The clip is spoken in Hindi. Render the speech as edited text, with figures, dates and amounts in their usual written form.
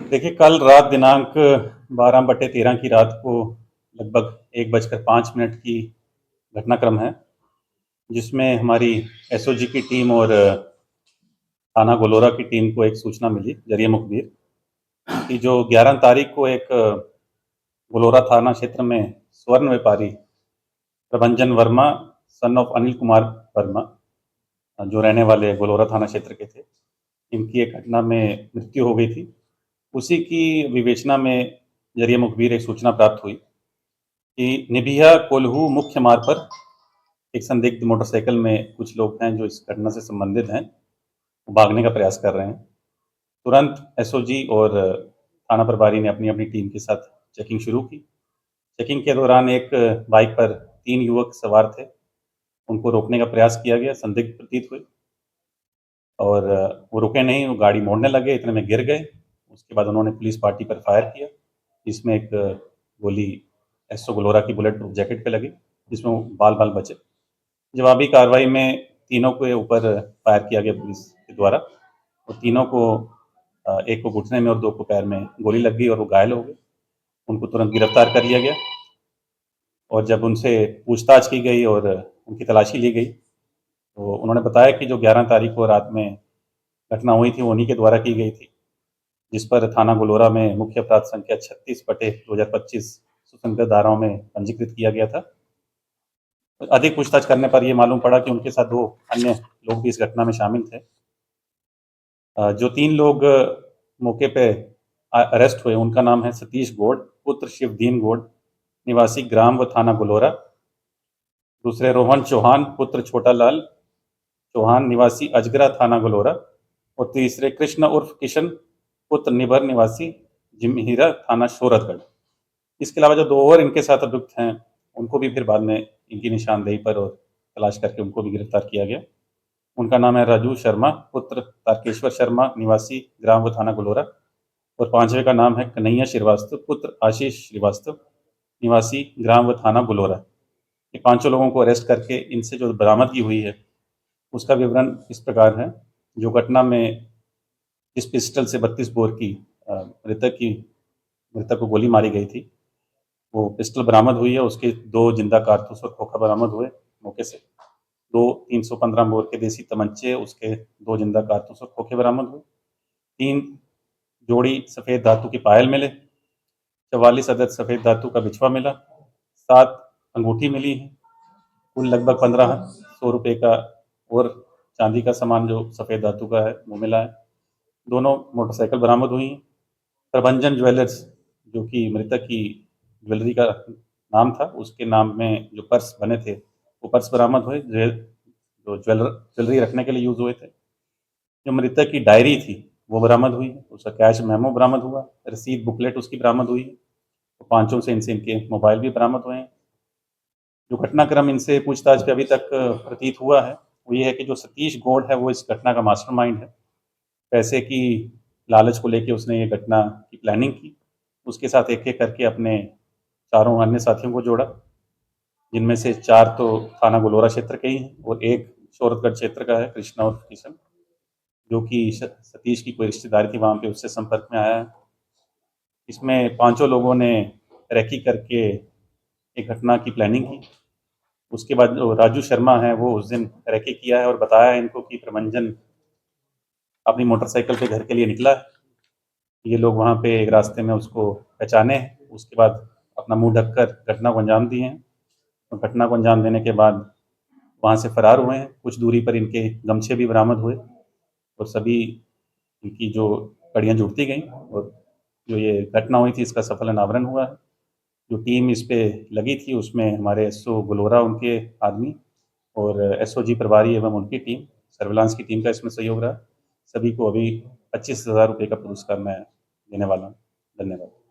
देखिए, कल रात दिनांक 12/13 की रात को लगभग 1:05 की घटनाक्रम है, जिसमें हमारी एसओजी की टीम और थाना गोलोरा की टीम को एक सूचना मिली जरिए मुखबिर कि जो 11 तारीख को एक गोलोरा थाना क्षेत्र में स्वर्ण व्यापारी प्रभंजन वर्मा सन ऑफ अनिल कुमार वर्मा, जो रहने वाले गोलोरा थाना क्षेत्र के थे, इनकी एक घटना में मृत्यु हो गई थी। उसी की विवेचना में जरिए मुखबिर एक सूचना प्राप्त हुई कि निभिया कोल्हू मुख्य मार्ग पर एक संदिग्ध मोटरसाइकिल में कुछ लोग हैं जो इस घटना से संबंधित हैं, वो भागने का प्रयास कर रहे हैं। तुरंत एसओजी और थाना प्रभारी ने अपनी अपनी टीम के साथ चेकिंग शुरू की। चेकिंग के दौरान एक बाइक पर 3 युवक सवार थे, उनको रोकने का प्रयास किया गया, संदिग्ध प्रतीत हुए और वो रुके नहीं, वो गाड़ी मोड़ने लगे, इतने में गिर गए। उसके बाद उन्होंने पुलिस पार्टी पर फायर किया, जिसमें एक गोली एसओ गोलोरा की बुलेट प्रूफ जैकेट पे लगी, जिसमें वो बाल बचे। जवाबी कार्रवाई में तीनों के ऊपर फायर किया गया पुलिस के द्वारा, और तीनों को एक को घुटने में और 2 को पैर में गोली लग गई और वो घायल हो गए। उनको तुरंत गिरफ्तार कर लिया गया और जब उनसे पूछताछ की गई और उनकी तलाशी ली गई, तो उन्होंने बताया कि जो 11 तारीख को रात में घटना हुई थी, वो उन्हीं के द्वारा की गई थी, जिस पर थाना गोलोरा में मुख्य अपराध संख्या 36/2025 सुसंगत धाराओं में पंजीकृत किया गया था। अधिक पूछताछ करने पर यह मालूम पड़ा कि उनके साथ 2 अन्य लोग भी इस घटना में शामिल थे। जो 3 लोग मौके पे अरेस्ट हुए, उनका नाम है सतीश गौड़ पुत्र शिवदीन गौड़, निवासी ग्राम व थाना गोलोरा। दूसरे रोहन चौहान पुत्र छोटालाल चौहान, निवासी अजगरा, थाना गोलोरा। और तीसरे कृष्ण उर्फ किशन पुत्र निभर, निवासी जिमहीरा, थाना शोरतगढ़। इसके अलावा जो 2 और इनके साथ अभियुक्त हैं, उनको भी फिर बाद में इनकी निशानदेही पर और तलाश करके उनको भी गिरफ्तार किया गया। उनका नाम है राजू शर्मा पुत्र तारकेश्वर शर्मा, निवासी ग्राम व थाना गोलोरा। और 5वें का नाम है कन्हैया श्रीवास्तव पुत्र आशीष श्रीवास्तव, निवासी ग्राम व थाना गोलोरा। ये 5 लोगों को अरेस्ट करके इनसे जो बरामदगी हुई है, उसका विवरण इस प्रकार है। जो घटना में जिस पिस्टल से 32 बोर की मृतक को गोली मारी गई थी, वो पिस्टल बरामद हुई है। उसके 2 जिंदा कारतूस और खोखा बरामद हुए मौके से। 2 315 बोर के देसी तमंचे, उसके 2 जिंदा कारतूस और खोखे बरामद हुए। 3 जोड़ी सफ़ेद धातु की पायल मिले, 44 अदद सफ़ेद धातु का बिछवा मिला, 7 अंगूठी मिली है, कुल लगभग 1500 रुपये का और चांदी का सामान जो सफ़ेद धातु का है वो मिला है। दोनों मोटरसाइकिल बरामद हुई हैं। प्रभंजन ज्वेलर्स, जो कि मृतक की ज्वेलरी का नाम था, उसके नाम में जो पर्स बने थे, वो पर्स बरामद हुए, जो ज्वेलरी रखने के लिए यूज़ हुए थे। जो मृतक की डायरी थी, वो बरामद हुई है। उसका कैश मेमो बरामद हुआ, रसीद बुकलेट उसकी बरामद हुई है। तो 5 से इनके मोबाइल भी बरामद हुए हैं। जो घटनाक्रम इनसे पूछताछ पे अभी तक प्रतीत हुआ है, वो ये है कि जो सतीश गौड़ है, वो इस घटना का मास्टरमाइंड है। पैसे की लालच को लेके उसने ये घटना की प्लानिंग की। उसके साथ एक-एक करके अपने 4 अन्य साथियों को जोड़ा, जिनमें से 4 तो थाना गोलोरा क्षेत्र के ही हैं और 1 शोरतगढ़ क्षेत्र का है, कृष्णा उर्फ किशन, जो कि सतीश की कोई रिश्तेदारी थी, वहाँ पे उससे संपर्क में आया है। इसमें 5 लोगों ने रेकी करके एक घटना की प्लानिंग की। उसके बाद जो राजू शर्मा है, वो उस दिन रेकी किया है और बताया है इनको कि प्रभंजन अपनी मोटरसाइकिल पे घर के लिए निकला है। ये लोग वहाँ पे एक रास्ते में उसको पहचाने हैं। उसके बाद अपना मुंह ढककर घटना को अंजाम दिए हैं और घटना को अंजाम देने के बाद वहाँ से फरार हुए हैं। कुछ दूरी पर इनके गमछे भी बरामद हुए और सभी इनकी जो कड़ियाँ जुड़ती गईं और जो ये घटना हुई थी, इसका सफल अनावरण हुआ है। जो टीम इस पे लगी थी, उसमें हमारे एसओ गोलोरा, उनके आदमी और एसओजी प्रभारी एवं उनकी टीम, सर्विलांस की टीम का इसमें सहयोग रहा। सभी को अभी 25,000 रुपये का पुरस्कार मैं देने वाला हूँ। धन्यवाद।